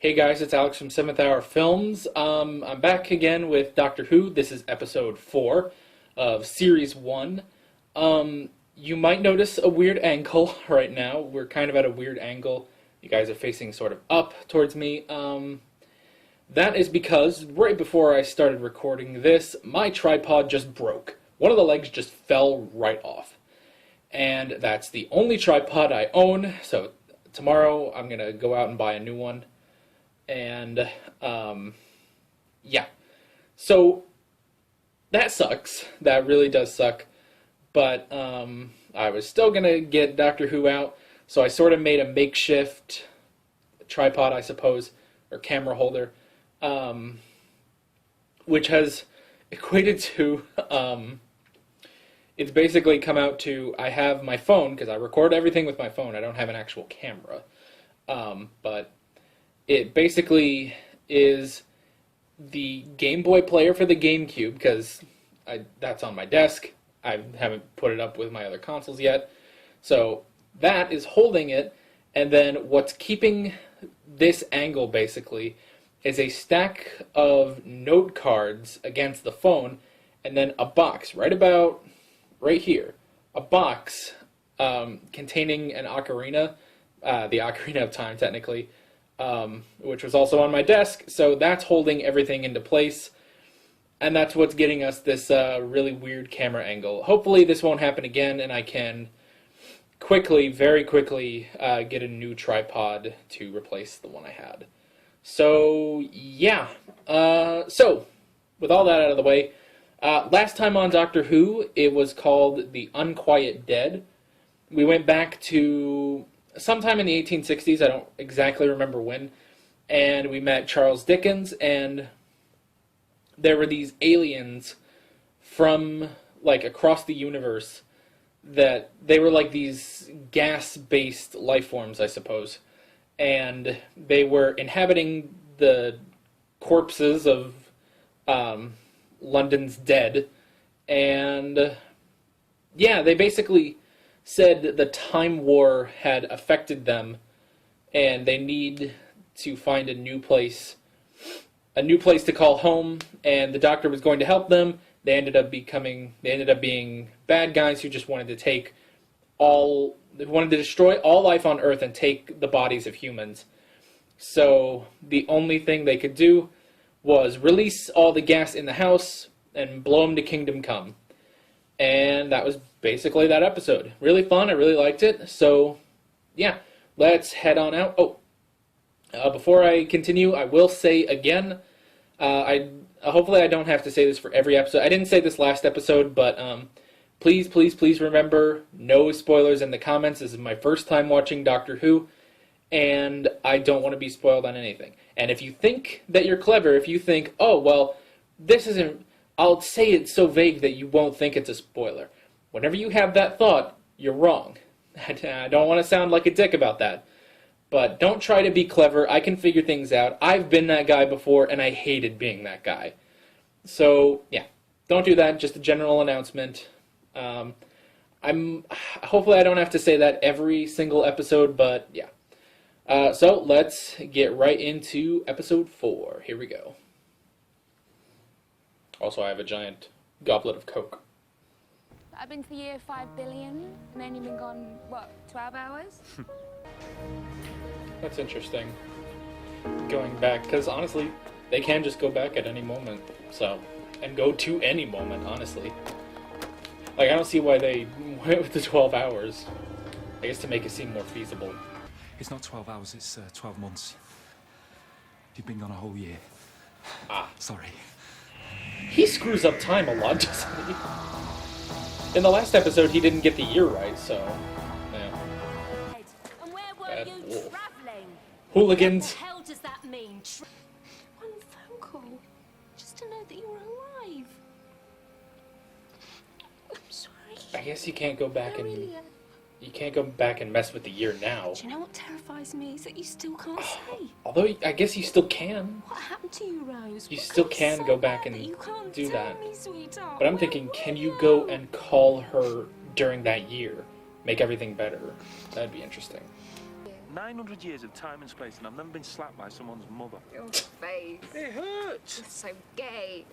Hey guys, it's Alex from 7th Hour Films. I'm back again with Doctor Who. This is episode 4 of Series 1. You might notice a weird angle right now. We're kind of at a weird angle. You guys are facing sort of up towards me. That is because right before I started recording this, my tripod just broke. One of the legs just fell right off. And that's the only tripod I own, so tomorrow I'm going to go out and buy a new one. And, yeah. So, that sucks. That really does suck. But, I was still going to get Doctor Who out, so I sort of made a makeshift tripod, I suppose, or camera holder, which has equated to, it's basically come out to, I have my phone, because I record everything with my phone, I don't have an actual camera, but it basically is the Game Boy player for the GameCube, because that's on my desk. I haven't put it up with my other consoles yet. So that is holding it, and then what's keeping this angle, basically, is a stack of note cards against the phone, and then a box right here. A box containing an ocarina, the Ocarina of Time, technically, which was also on my desk, so that's holding everything into place, and that's what's getting us this really weird camera angle. Hopefully this won't happen again, and I can very quickly, get a new tripod to replace the one I had. So, yeah. So, with all that out of the way, last time on Doctor Who, it was called The Unquiet Dead. We went back to sometime in the 1860s, I don't exactly remember when, and we met Charles Dickens, and there were these aliens from, like, across the universe, that they were like these gas-based life forms, I suppose, and they were inhabiting the corpses of London's dead, and yeah, they basically said the Time War had affected them, and they need to find a new place to call home, and the Doctor was going to help them. They ended up being bad guys who just wanted to destroy all life on Earth and take the bodies of humans. So the only thing they could do was release all the gas in the house and blow them to Kingdom Come. And that was basically that episode. Really fun, I really liked it. So, yeah, let's head on out. Before I continue, I will say again, hopefully I don't have to say this for every episode. I didn't say this last episode, but please remember, no spoilers in the comments. This is my first time watching Doctor Who, and I don't want to be spoiled on anything. And if you think that you're clever, if you think, oh, well, this isn't, I'll say it so vague that you won't think it's a spoiler. Whenever you have that thought, you're wrong. I don't want to sound like a dick about that. But don't try to be clever. I can figure things out. I've been that guy before, and I hated being that guy. So, yeah. Don't do that. Just a general announcement. Hopefully I don't have to say that every single episode, but yeah. So, let's get right into episode 4. Here we go. Also, I have a giant goblet of Coke. I've been to the year 5 billion, and then you've been gone, what, 12 hours? That's interesting. Going back, because honestly, they can just go back at any moment, so, and go to any moment, honestly. Like, I don't see why they went with the 12 hours. I guess to make it seem more feasible. It's not 12 hours, it's 12 months. You've been gone a whole year. Ah. Sorry. He screws up time a lot, doesn't he? In the last episode, he didn't get the year right, so, yeah. And where were Bad you wolf. travelling? Hooligans. What the hell does that mean? One phone call, just to know that you were alive. I'm sorry. I guess you can't go back No, and... really, You can't go back and mess with the year now. do you know what terrifies me is that you still can't say. Although, I guess you still can. What happened to you, Rose? You What still you can say go back there and you can't do tell that. Me, sweetheart? But I'm Where thinking, were can you go and call her during that year? Make everything better. That'd be interesting. 900 years of time and space, and I've never been slapped by someone's mother. Your face. It hurts! It's so gay.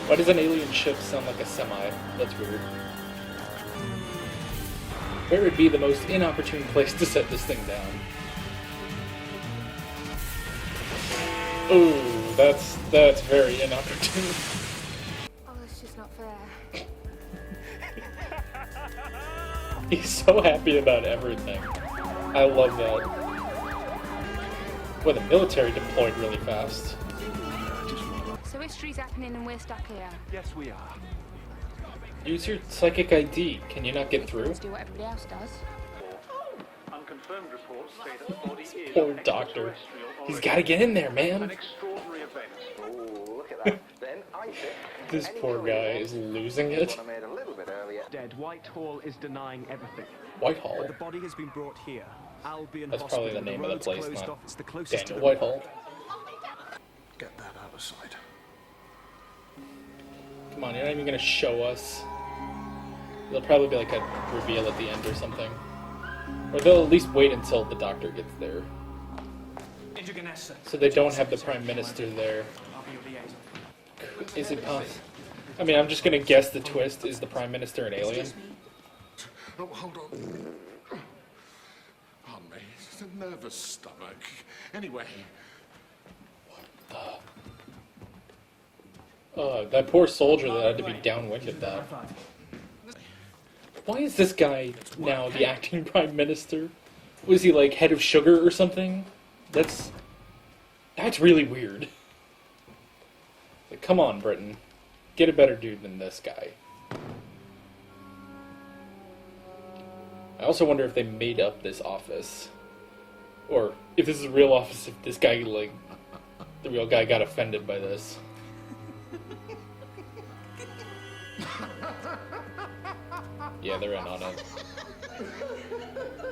Why does an alien ship sound like a semi? That's weird. Where would be the most inopportune place to set this thing down? Ooh, that's very inopportune. Oh, that's just not fair. He's so happy about everything. I love that. Well, the military deployed really fast. So history's happening and we're stuck here. Yes, we are. Use your psychic ID. Can you not get through? Let's do what everybody else does. Unconfirmed reports say that the body is Poor doctor. He's got to get in there, an man. extraordinary event. Oh, look at that. Then I think This poor guy is losing it. one I made a little bit earlier. Dead. Whitehall is denying everything. Whitehall. The body has been brought here. Albion That's Hospital. probably the name of the road's place, closed not off. It's the closest to Daniel the Whitehall. Get that out of sight. Come on, you're not even gonna show us. There'll probably be like a reveal at the end or something. Or they'll at least wait until the doctor gets there. So they don't have the Prime Minister there. Is it possible? I mean, I'm just gonna guess the twist is the Prime Minister an alien. Oh, hold on. Pardon me. It's a nervous stomach. Anyway, That poor soldier that had to be downwind of that. Why is this guy now the acting Prime Minister? Was he like head of sugar or something? That's really weird. Like, come on, Britain. Get a better dude than this guy. I also wonder if they made up this office. Or if this is a real office, if this guy, like, the real guy got offended by this. Yeah, they're in on it.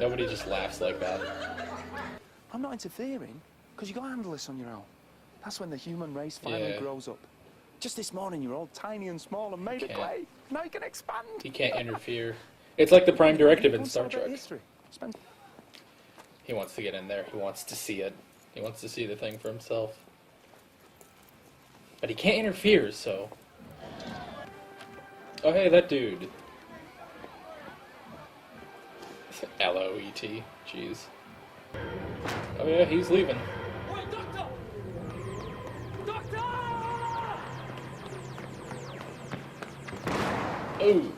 Nobody just laughs like that. I'm not interfering, because you got to handle this on your own. That's when the human race finally Yeah. grows up. Just this morning, you're all tiny and small and made of Can't. clay. Now you can expand. He can't interfere. It's like the Prime Directive in Go and Star celebrate Trek. history. Spend He wants to get in there. He wants to see it. He wants to see the thing for himself. But he can't interfere, so... Oh, hey, that dude. L-O-E-T. Jeez. Oh, yeah, he's leaving. Oh.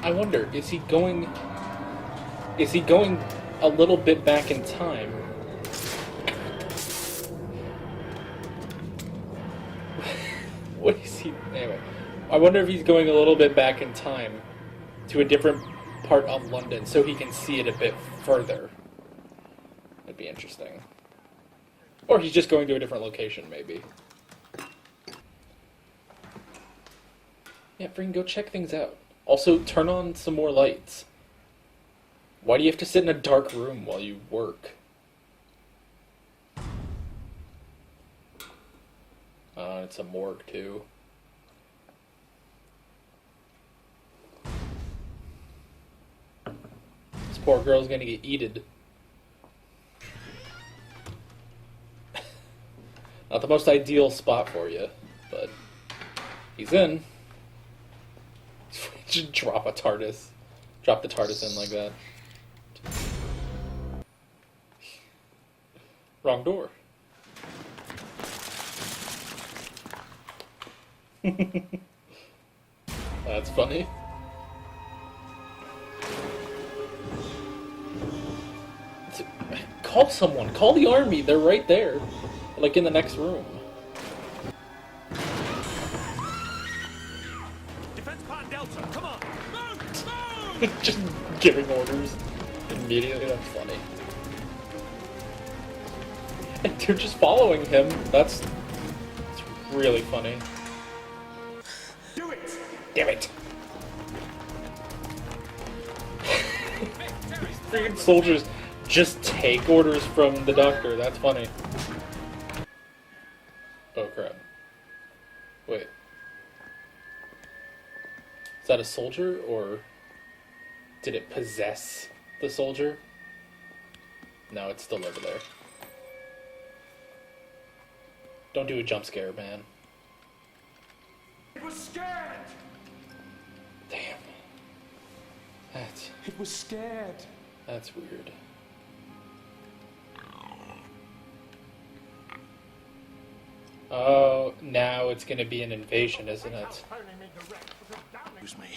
I wonder, is he going a little bit back in time? What is he? Anyway, I wonder if he's going a little bit back in time to a different part of London so he can see it a bit further. That'd be interesting. Or he's just going to a different location, maybe. Yeah, freaking go check things out. Also, turn on some more lights. Why do you have to sit in a dark room while you work? It's a morgue, too. This poor girl's gonna get eated. Not the most ideal spot for you, but he's in. Just drop a TARDIS. Drop the TARDIS in like that. Wrong door. That's funny. Call someone. Call the army. They're right there. Like in the next room. Defense Part Delta, come on! Move! Move! Just giving orders immediately. That's funny. And they're just following him. That's really funny. Do it! Damn it! Freaking soldiers just take orders from the doctor. That's funny. Oh crap. Wait. Is that a soldier, or did it possess the soldier? No, it's still over there. Don't do a jump scare, man. It was scared! Damn. It was scared. That's weird. Oh, now it's gonna be an invasion, isn't it? Excuse me.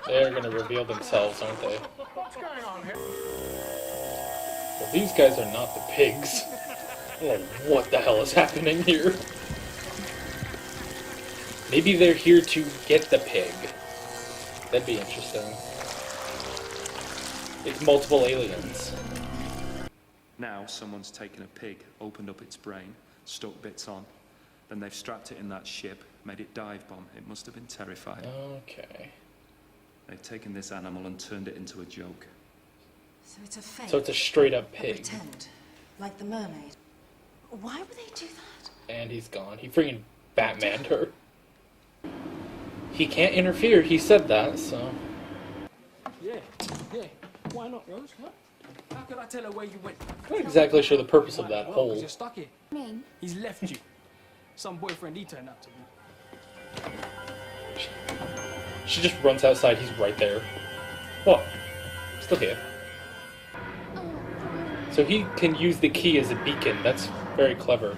They're gonna reveal themselves, aren't they? What's going on here? Well, these guys are not the pigs. I don't know what the hell is happening here. Maybe they're here to get the pig. That'd be interesting. It's multiple aliens. Now someone's taken a pig, opened up its brain, stuck bits on. Then they've strapped it in that ship, made it dive bomb. It must have been terrified. Okay. They've taken this animal and turned it into a joke. So it's a fake. So it's a straight up a pig. pretend, like the mermaid. Why would they do that? And he's gone. He freaking Batmaned her. He can't interfere, he said that, so... Yeah. Why not, Rose? Huh? How could I tell her where you went? I'm not exactly sure the purpose of that Well, 'cause hole. you're stuck here. Me? He's left you. Some boyfriend he turned out to be. She just runs outside, he's right there. What? Still here. So he can use the key as a beacon. That's very clever.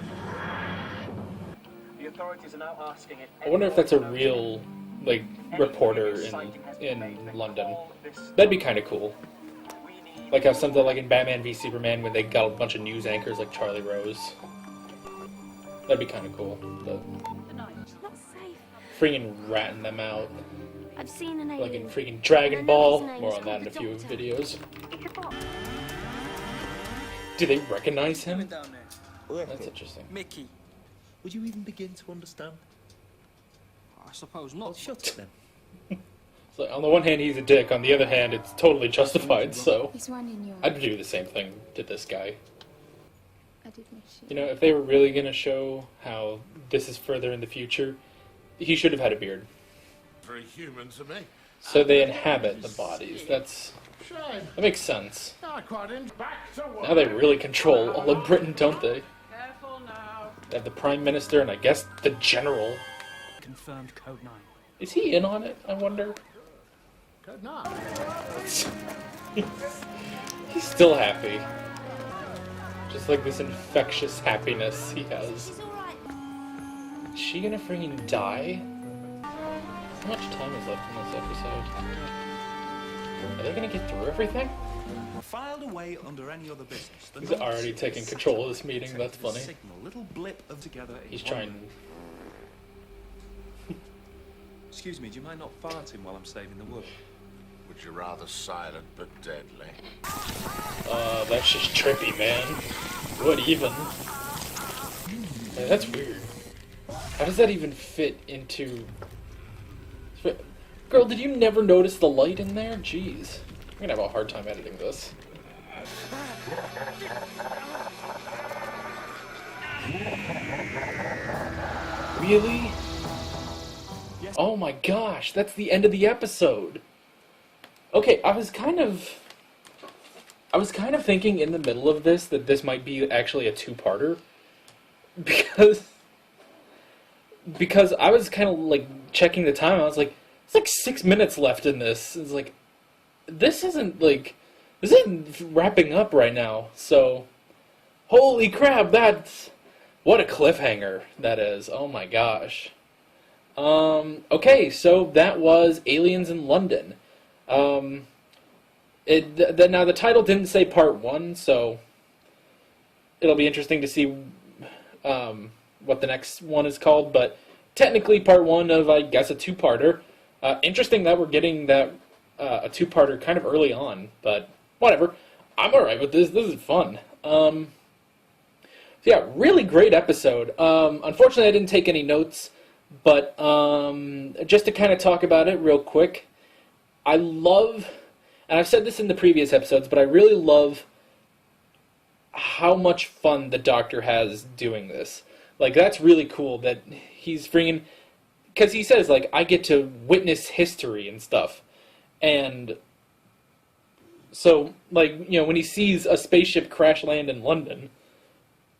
The authorities are now asking if I wonder if that's a real, like, reporter in London. That'd be kind of cool. Like how something like in Batman v Superman when they got a bunch of news anchors like Charlie Rose. That'd be kind of cool. But It's not safe. freaking ratting them out. I've seen an Like in alien. freaking Dragon Ball. And I know his name More is on that in a called few the Doctor. videos. It's a bot. Do they recognize him? Down there. That's interesting. Mickey. Would you even begin to understand? I suppose not. Shut it then. So on the one hand, he's a dick. On the other hand, it's totally justified. So There's one in your... I'd do the same thing to this guy. I did miss you. You know, if they were really gonna show how this is further in the future, he should have had a beard. Very human to me. So they inhabit the bodies. That Shame. makes sense. I quite back to work. Now they really control all of Britain, don't they? Careful now. They have the Prime Minister and I guess the General. Confirmed code 9. Is he in on it, I wonder? Good night. He's still happy. Just like this infectious happiness he has. She's alright. Is she gonna freaking die? How much time is left in this episode? Are they gonna get through everything? Filed away under any other business. The He's notice already is taking set control of to this meeting, detect that's the funny. Signal, little blip of together. in He's one trying... room. Excuse me, do you mind not farting while I'm saving the wood? Would you rather silent but deadly? That's just trippy, man. What even? Yeah, that's weird. How does that even fit into... Girl, did you never notice the light in there? Jeez. I'm gonna have a hard time editing this. Really? Oh my gosh, that's the end of the episode. Okay, I was kind of thinking in the middle of this that this might be actually a two-parter. Because I was kind of like checking the time. I was like, it's like 6 minutes left in this. It's like, this isn't wrapping up right now. So, holy crap, what a cliffhanger that is. Oh my gosh. Okay, so that was Aliens in London. Now the title didn't say part 1, so it'll be interesting to see what the next one is called, but technically part 1 of, I guess, a two-parter. Interesting that we're getting that a two-parter kind of early on, but whatever. I'm alright with this. This is fun. So yeah, really great episode. Unfortunately, I didn't take any notes, but just to kind of talk about it real quick, I love, and I've said this in the previous episodes, but I really love how much fun the Doctor has doing this. Like, that's really cool that he's freaking because he says, like, I get to witness history and stuff. And so, like, you know, when he sees a spaceship crash land in London,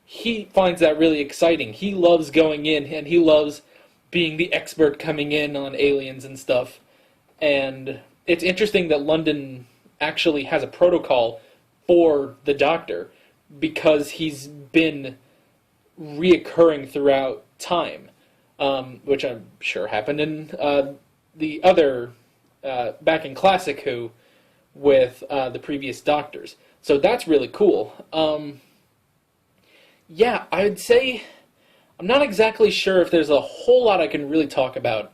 he finds that really exciting. He loves going in, and he loves being the expert coming in on aliens and stuff. And it's interesting that London actually has a protocol for the Doctor, because he's been reoccurring throughout time, which I'm sure happened in the other, back in Classic Who, with the previous Doctors. So that's really cool. Yeah, I'd say I'm not exactly sure if there's a whole lot I can really talk about.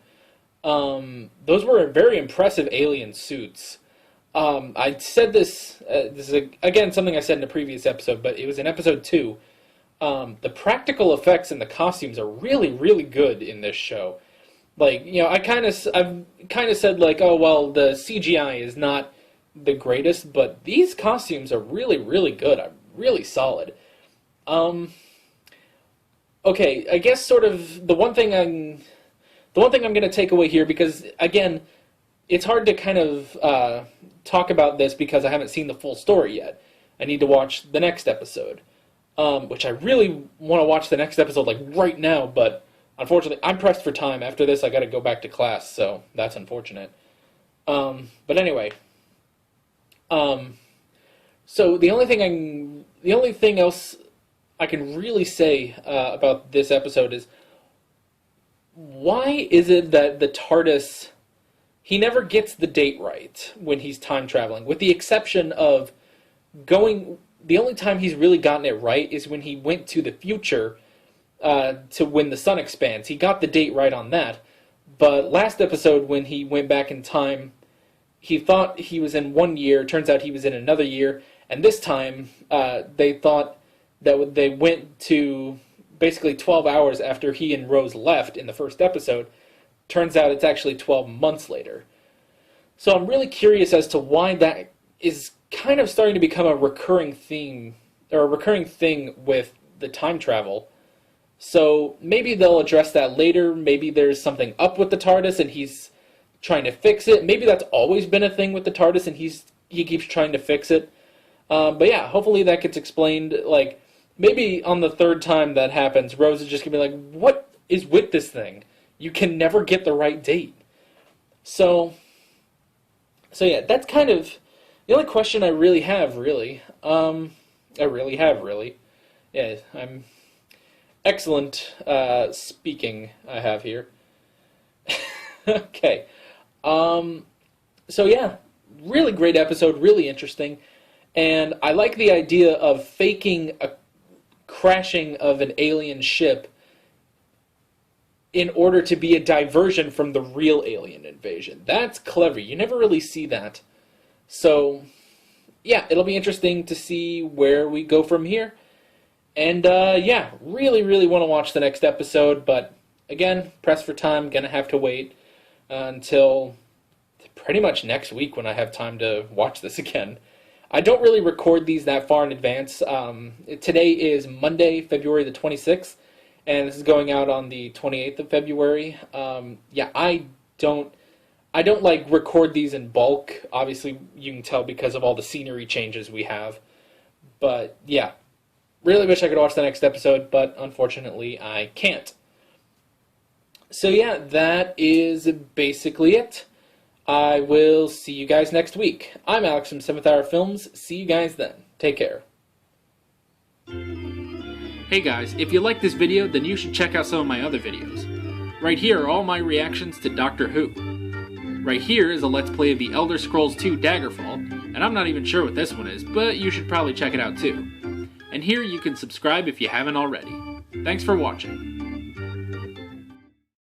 Those were very impressive alien suits. I said this, this is, again, something I said in a previous episode, but it was in episode 2. The practical effects and the costumes are really, really good in this show. Like, you know, I've kind of said, like, oh, well, the CGI is not the greatest, but these costumes are really, really good. I'm really solid. Okay, I guess sort of the one thing I'm going to take away here, because, again, it's hard to kind of talk about this because I haven't seen the full story yet. I need to watch the next episode, which I really want to watch the next episode, like, right now, but unfortunately, I'm pressed for time. After this, I got to go back to class, so that's unfortunate. But anyway, so the only thing else I can really say about this episode is, why is it that the TARDIS, he never gets the date right when he's time traveling, with the exception of the only time he's really gotten it right is when he went to the future to when the sun expands. He got the date right on that. But last episode, when he went back in time, he thought he was in 1 year. Turns out he was in another year. And this time, they thought that they went to basically 12 hours after he and Rose left in the first episode. Turns out it's actually 12 months later. So I'm really curious as to why that is kind of starting to become a recurring theme, or a recurring thing with the time travel. So maybe they'll address that later. Maybe there's something up with the TARDIS and he's trying to fix it. Maybe that's always been a thing with the TARDIS and he keeps trying to fix it. But yeah, hopefully that gets explained. Like, maybe on the third time that happens, Rose is just going to be like, what is with this thing? You can never get the right date. So yeah, that's kind of the only question I really have, really. Yeah, I'm excellent speaking I have here. Okay. So yeah, really great episode, really interesting. And I like the idea of faking a crashing of an alien ship in order to be a diversion from the real alien invasion. That's clever. You never really see that. So, yeah, it'll be interesting to see where we go from here. And, yeah, really, really want to watch the next episode, but, again, pressed for time, gonna have to wait until pretty much next week when I have time to watch this again. I don't really record these that far in advance. Today is Monday, February the 26th, and this is going out on the 28th of February. Yeah, I don't like record these in bulk. Obviously, you can tell because of all the scenery changes we have. But yeah, really wish I could watch the next episode, but unfortunately I can't. So yeah, that is basically it. I will see you guys next week. I'm Alex from 7th Hour Films. See you guys then. Take care. Hey guys, if you like this video, then you should check out some of my other videos. Right here are all my reactions to Doctor Who. Right here is a Let's Play of the Elder Scrolls 2 Daggerfall, and I'm not even sure what this one is, but you should probably check it out too. And here you can subscribe if you haven't already. Thanks for watching.